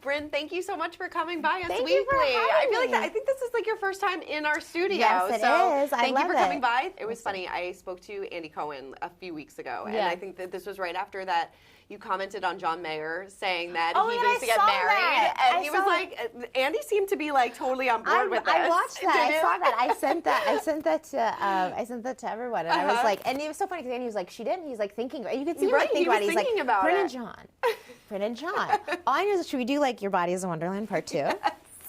Brynn, thank you so much for coming by us weekly. You for having me. I think this is like your first time in our studio. Yes, it is. Thank you for coming by. It was funny. I spoke to Andy Cohen a few weeks ago, and Yeah. I think that this was right after that you commented on John Mayer saying that Oh, he yeah, needs to get I saw married. that. And he was like, Andy seemed to be like totally on board with this. I watched that. Did I you? saw that. I sent that to everyone, and I was like, and it was so funny because Andy was like, she didn't. He's like thinking. You could see him like think about it. He's like, about Brynn it. and John. Brynn and John. All I know is, should we do like Your Body is a Wonderland Part 2? Yes.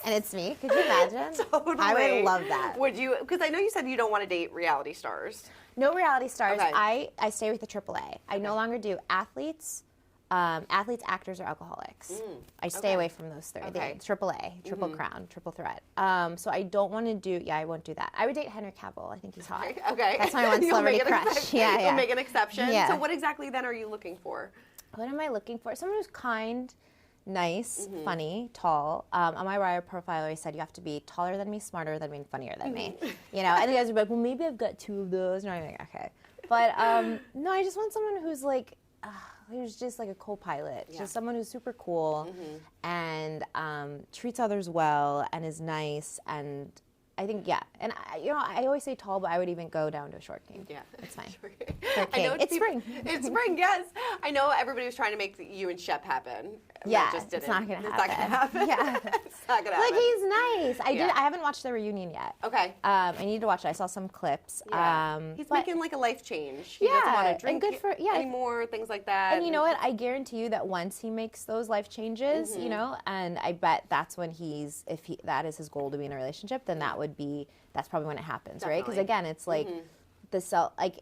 And it's me. Could you imagine? Totally. I would love that. Would you? Because I know you said you don't want to date reality stars. No reality stars. Okay. I stay with the AAA. I no longer do athletes. Athletes, actors, or alcoholics. I stay away from those three. Okay. AAA, Triple Crown, Triple Threat. So I don't want to do. Yeah, I won't do that. I would date Henry Cavill. I think he's hot. Okay. That's my one celebrity crush. Yeah, You'll make an exception. Yeah. So what exactly then are you looking for? What am I looking for? Someone who's kind, nice, funny, tall. On my Raya profile, I said you have to be taller than me, smarter than me, and funnier than me. You know, and the guys are like, well, maybe I've got 2 of those. And I'm like, okay. But no, I just want someone who's like, who's just like a co-pilot, just someone who's super cool and treats others well and is nice. And I think, and I always say tall, but I would even go down to a short king. Yeah, it's fine. I know it's spring. It's spring, yes. I know everybody was trying to make you and Shep happen. Yeah, just didn't. it's not gonna happen. It's not gonna happen. Yeah, it's not gonna happen. Like, he's nice. I haven't watched the reunion yet. Okay. I need to watch it. I saw some clips. Yeah. He's making like a life change. He doesn't want to drink anymore, things like that. And you know what? I guarantee you that once he makes those life changes, you know, and I bet that's when that is his goal, to be in a relationship, then that's probably when it happens, right? Because again, it's like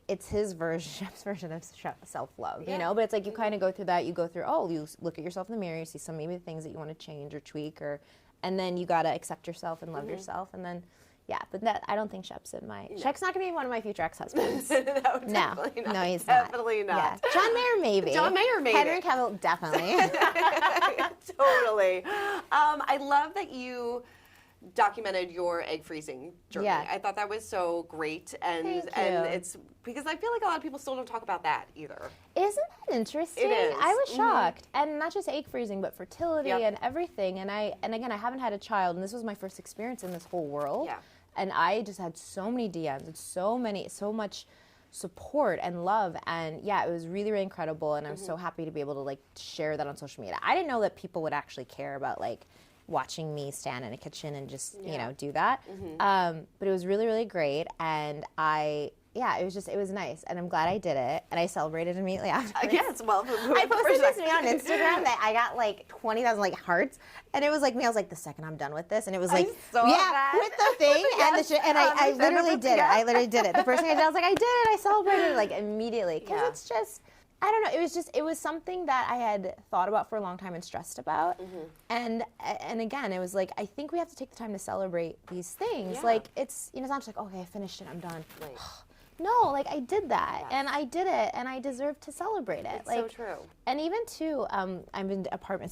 it's his Shep's version of self-love, you know? But it's like you kind of go through that. You go through, you look at yourself in the mirror, you see some maybe things that you want to change or tweak, and then you got to accept yourself and love yourself, and then. Yeah, but I don't think Shep's in my. No. Shep's not going to be one of my future ex-husbands. No, definitely not. No, he's definitely not. Yeah. John Mayer, maybe. Henry Cavill, definitely. Totally. I love that you documented your egg freezing journey. Yeah. I thought that was so great, and it's because I feel like a lot of people still don't talk about that either. Isn't that interesting? It is. I was shocked, and not just egg freezing, but fertility and everything. And again, I haven't had a child, and this was my first experience in this whole world. Yeah. And I just had so many DMs and so much support and love, and it was really, really incredible. And I was so happy to be able to like share that on social media. I didn't know that people would actually care about like watching me stand in a kitchen and just you know do that. But it was really, really great, and it was nice, and I'm glad I did it, and I celebrated immediately after. Yes, well, I posted this on Instagram that I got like 20,000 like hearts, and it was like me. I was like, the second I'm done with this, and it was like, with the thing and the shit, and I literally did it. I literally did it. The first thing I did, I was like, I did it. I celebrated like immediately because it's just. I don't know. It was something that I had thought about for a long time and stressed about. And again, it was like, I think we have to take the time to celebrate these things. Like, it's not just like, okay, I finished it, I'm done. Right. No, like, I did that, and I did it, and I deserve to celebrate it. It's like, so true. And even, too, I've been apartment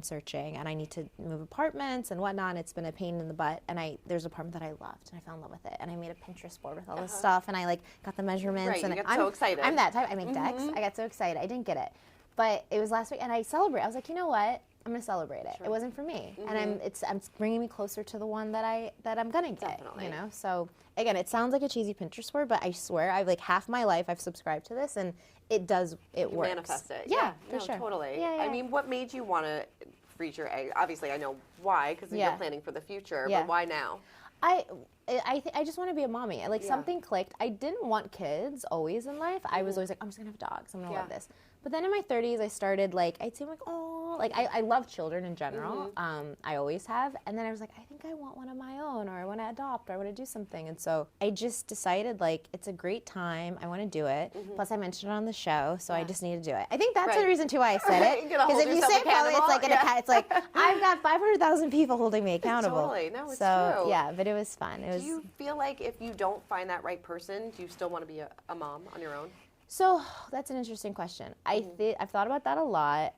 searching, and I need to move apartments and whatnot, and it's been a pain in the butt, and there's an apartment that I loved, and I fell in love with it, and I made a Pinterest board with all this stuff, and I, like, got the measurements. Right, and you get so excited. I'm that type. I make decks. I got so excited. I didn't get it. But it was last week, and I celebrated. I was like, you know what? I'm gonna celebrate it. It wasn't for me, and it's bringing me closer to the one that I'm gonna get. Definitely. You know. So again, it sounds like a cheesy Pinterest board, but I swear, I've like half my life I've subscribed to this, and it does. It works. Manifest it. Yeah, for sure. Totally. Yeah. I mean, what made you want to freeze your egg? Obviously, I know why, because you're planning for the future. But why now? I just want to be a mommy. Like something clicked. I didn't want kids always in life. I was always like, I'm just gonna have dogs. I'm gonna love this. But then in my 30s, I started like, I'd say like, oh, like I love children in general. I always have. And then I was like, I think I want one of my own, or I want to adopt, or I want to do something. And so I just decided like, it's a great time. I want to do it. Plus I mentioned it on the show, so I just need to do it. I think that's the reason too why I said it. Because if you say probably, it's like it's like I've got 500,000 people holding me accountable. Totally, no, it's so, true. Yeah, but it was fun. Do you feel like if you don't find that right person, do you still want to be a mom on your own? So that's an interesting question. I've thought about that a lot.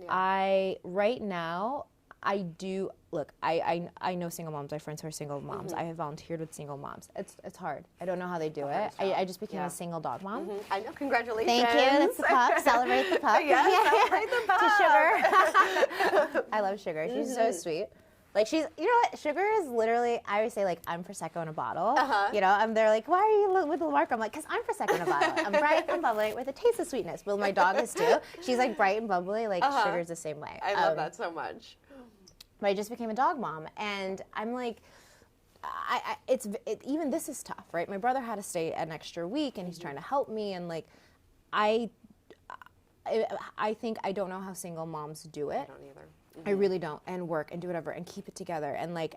Right now, I do, look, I know single moms. I have friends who are single moms. I have volunteered with single moms. It's hard. I don't know how they do it. I just became a single dog mom. I know, congratulations. Thank you, that's the pup. Celebrate the pup. Celebrate the pup. To Sugar. I love Sugar. She's so sweet. Like you know what? Sugar is literally, I always say like, I'm Prosecco in a bottle. You know, and they're like, why are you with the marker? I'm like, because I'm Prosecco in a bottle. I'm bright and bubbly with a taste of sweetness. Well, my dog is too. She's like bright and bubbly. Like Sugar's the same way. I love that so much. But I just became a dog mom, and I'm like, even this is tough, right? My brother had to stay an extra week, and he's trying to help me, and like, I think I don't know how single moms do it. I don't either. I really don't, and work and do whatever and keep it together, and like,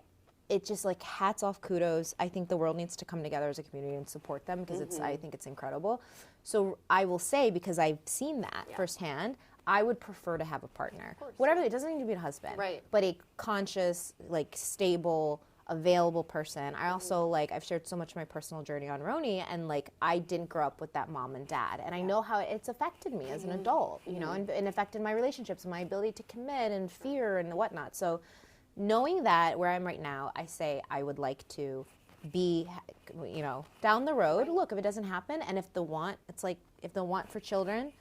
it just like hats off, kudos. I think the world needs to come together as a community and support them because I think it's incredible. So I will say, because I've seen that firsthand, I would prefer to have a partner. Whatever, it doesn't need to be a husband, but a conscious, like stable, available person. I also like, I've shared so much of my personal journey on RHONY, and like, I didn't grow up with that mom and dad, and I know how it's affected me as an adult, you know, and affected my relationships and my ability to commit and fear and whatnot. So knowing that where I'm right now, I say I would like to be, you know, down the road, look, if it doesn't happen, and if the want, it's like, if the want for children,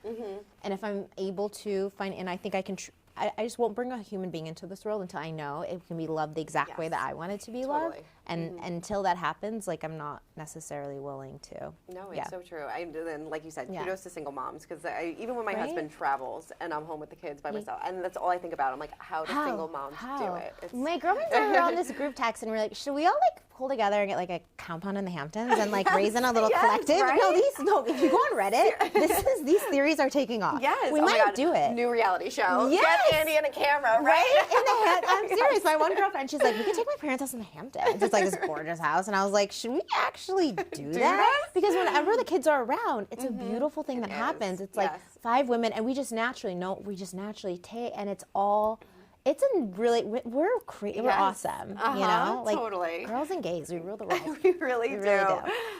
and if I'm able to find, and I think I can, I just won't bring a human being into this world until I know it can be loved the exact way that I want it to be loved. And until that happens, like, I'm not necessarily willing to. No, it's so true. And like you said, kudos to single moms, because even when my husband travels and I'm home with the kids by myself, and that's all I think about. I'm like, how do single moms do it? My girlfriends are on this group text, and we're like, should we all like pull together and get like a compound in the Hamptons and like raise in a little collective? No, if you go on Reddit, these theories are taking off. We might do it. New reality show. Get Andy and a camera, I'm serious. My one girlfriend, she's like, we could take my parents' house in the Hamptons. It's like this gorgeous house, and I was like, should we actually do that? Because whenever the kids are around, it's a beautiful thing that happens. It's like 5 women, and we just naturally take, and it's all. It's a really, we're awesome, you know? Like, totally. Girls and gays, we rule the world. We really do.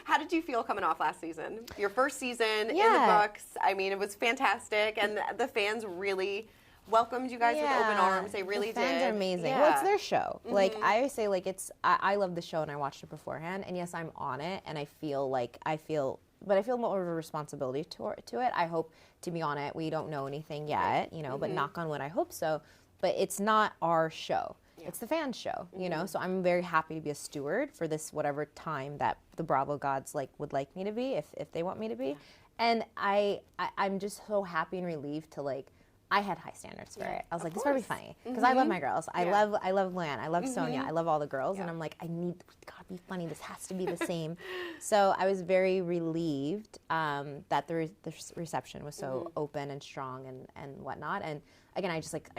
How did you feel coming off last season? Your first season in the books. I mean, it was fantastic, and the fans really welcomed you guys with open arms. They really did. The fans are amazing. Well, it's their show. Like, I always say, like, I love the show, and I watched it beforehand, and yes, I'm on it, and I feel more of a responsibility to it. I hope to be on it. We don't know anything yet, you know, but knock on wood, I hope so. But it's not our show. It's the fans' show, you know? So I'm very happy to be a steward for this whatever time that the Bravo gods would like me to be, if they want me to be. And I'm just so happy and relieved to, like, I had high standards for it. I was like, this better be funny. Because I love my girls. I love Luann. I love Sonia. I love all the girls. And I'm like, gotta be funny. This has to be the same. So I was very relieved that the reception was so open and strong and whatnot. And again, I just like,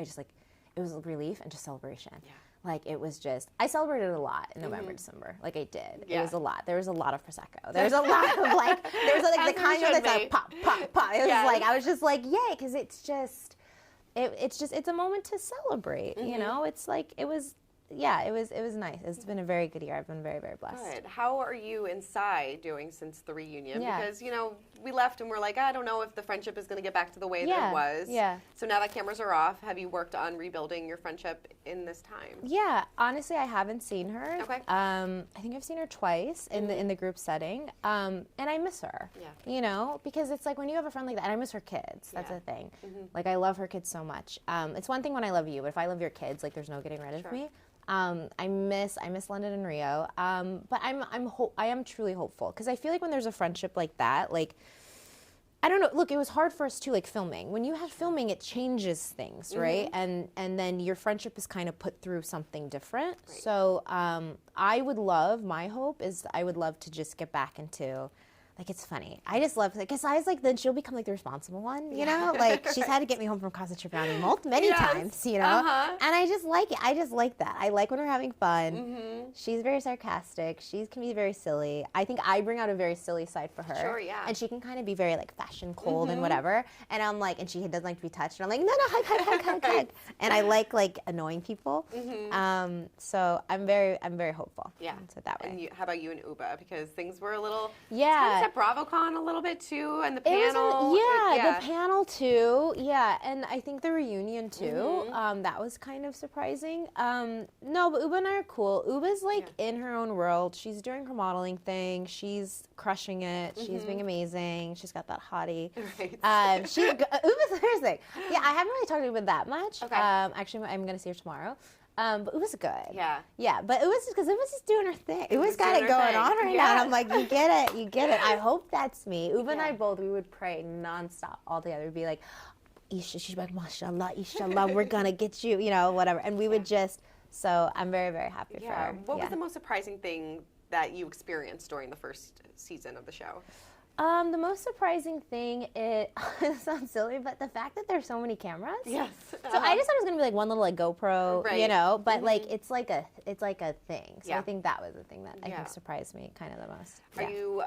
it was relief and just celebration. Like, it was just, I celebrated a lot in November, December. Like, I did. It was a lot. There was a lot of Prosecco. There was a lot of, like, the kind of that's like, pop, pop, pop. It was like, I was just like, yay, because it's just, it's a moment to celebrate, you know? It's like, it was nice. It's been a very good year. I've been very, very blessed. Good. How are you inside doing since the reunion? Because, you know, we left and we're like, I don't know if the friendship is going to get back to the way that it was. So now that cameras are off, have you worked on rebuilding your friendship in this time? Yeah. Honestly, I haven't seen her. Okay. I think I've seen her twice in the group setting. And I miss her. You know, because it's like when you have a friend like that, and I miss her kids. That's the thing. Like, I love her kids so much. It's one thing when I love you, but if I love your kids, like, there's no getting rid of me. I miss London and Rio, but I am truly hopeful, because I feel like when there's a friendship like that, like, I don't know, look, it was hard for us too, like, filming. When you have filming, it changes things, right? And then your friendship is kind of put through something different. So my hope is I would love to just get back into, like, it's funny. I just love, because I was like, then she'll become, like, the responsible one, you know? Like, she's had to get me home from Casa Tribani many times, you know? And I just like it. I just like that. I like when we're having fun. She's very sarcastic. She can be very silly. I think I bring out a very silly side for her. And she can kind of be very, like, fashion cold and whatever. And I'm like, and she doesn't like to be touched. And I'm like, no, hug. And I like annoying people. So I'm very hopeful. So that way. And how about you and Uba? Because things were a little at BravoCon a little bit too, and the panel. The panel too. Yeah, and I think the reunion too. That was kind of surprising. No, but Uba and I are cool. Uba's like in her own world. She's doing her modeling thing. She's crushing it. She's being amazing. She's got that hottie. Right. Uba's here's the thing. Yeah, I haven't really talked to Uba that much. Okay. Actually, I'm gonna see her tomorrow. But it was good. Yeah. Yeah, but it was just because it was just doing her thing. It was got it going on right now. And I'm like, you get it. I hope that's me. Uba and I both, we would pray nonstop all together. We'd be like, she's like, mashallah, inshallah, we're going to get you, whatever. And we would just, so I'm very, very happy for her. What was the most surprising thing that you experienced during the first season of the show? The most surprising thing, it sounds silly, but the fact that there's so many cameras. Yes. So I just thought it was gonna be like one little like GoPro, but like it's like a thing. So I think that was the thing that I think surprised me kind of the most. Are you,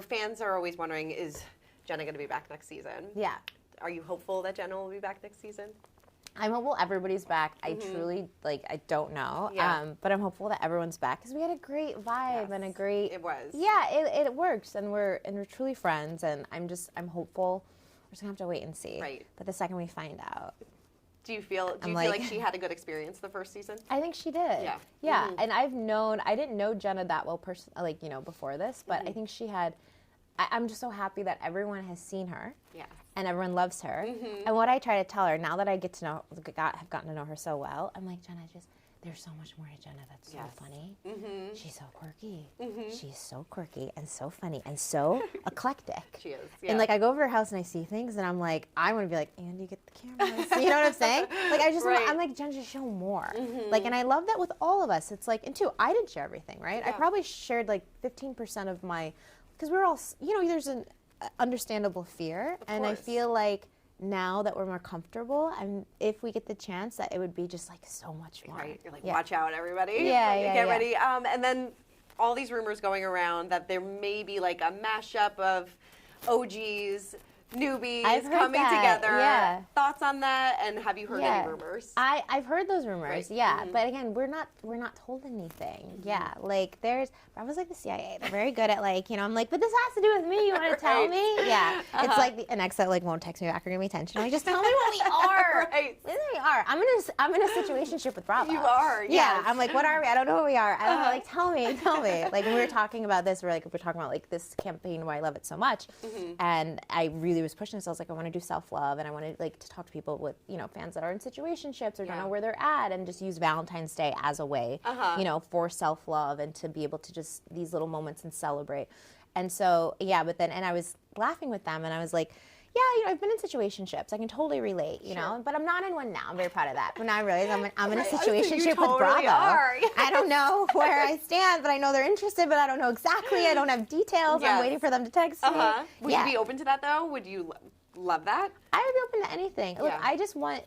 fans are always wondering, is Jenna gonna be back next season? Yeah. Are you hopeful that Jenna will be back next season? I'm hopeful everybody's back. I truly, I don't know. But I'm hopeful that everyone's back because we had a great vibe and a great... It was. Yeah, it works, and we're truly friends, and I'm hopeful. We're just going to have to wait and see. Right. But the second we find out... Do you feel like she had a good experience the first season? I think she did. Yeah. Yeah, and I didn't know Jenna that well, before this, but I think she had... I'm just so happy that everyone has seen her. Yeah. And everyone loves her. And what I try to tell her, now that I have gotten to know her so well, I'm like, Jenna, there's so much more to Jenna that's so funny. She's so quirky. She's so quirky and so funny and so eclectic. She is. Yeah. And I go over to her house and I see things and I'm like, I want to be like, Andy, get the cameras. You know what I'm saying? I'm like, Jenna, just show more. And I love that with all of us. It's like, and too, I didn't share everything, right? Yeah. I probably shared 15% of my, because we're all, there's an understandable fear, and I feel like now that we're more comfortable, and if we get the chance, that it would be just so much more. Right, you're watch out, everybody. Get ready. And then all these rumors going around that there may be a mashup of OGs, newbies coming together. Yeah. Thoughts on that? And have you heard any rumors? I've heard those rumors. Right. But again, we're not told anything. Yeah, I was like the CIA. They're very good at I'm like, but this has to do with me. You want to tell me? Yeah. It's like an ex that won't text me back or give me attention. I'm like, just tell me what we are. Right. What we are. I'm in a situationship with Bravo. You are. Yes. Yeah. I'm like, what are we? I don't know who we are. I don't know. Tell me. When we were talking about this, we're talking about this campaign why I love it so much, and I really was pushing this. I was like, I want to do self-love, and I want to to talk to people with fans that are in situationships or don't know where they're at, and just use Valentine's Day as a way for self-love and to be able to just these little moments and celebrate. And so but then I was laughing with them, and I was like, I've been in situationships. I can totally relate, you know, but I'm not in one now. I'm very proud of that. But now I realize I'm in a situationship with Bravo. I don't know where I stand, but I know they're interested, but I don't know exactly. I don't have details. I'm waiting for them to text me. Would you be open to that, though? Would you love that? I would be open to anything. Look, I just want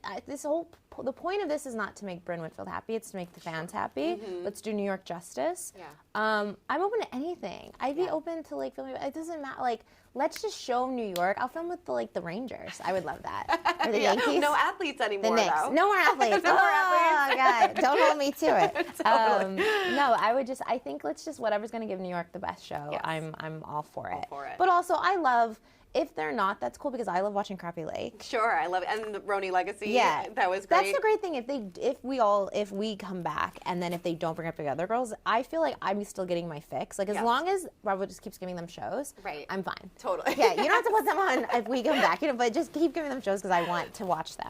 the point of this is not to make Brynn Whitfield happy. It's to make the fans happy. Let's do New York justice. Yeah. I'm open to anything. I'd be open to filming. It doesn't matter. Let's just show New York. I'll film with the Rangers. I would love that. Or the Yankees. No athletes anymore. The Knicks. Though. No more athletes. No more athletes. God, don't hold me to it. Totally. No, I think let's just whatever's going to give New York the best show. Yes. I'm all for it. But also I love. If they're not, that's cool because I love watching Crappie Lake. Sure, I love it. And the RHONY Legacy, that was great. That's the great thing. If we come back and then if they don't bring up the other girls, I feel like I'm still getting my fix. As long as Bravo just keeps giving them shows, I'm fine. Totally. Yeah, you don't have to put them on if we come back, but just keep giving them shows because I want to watch them.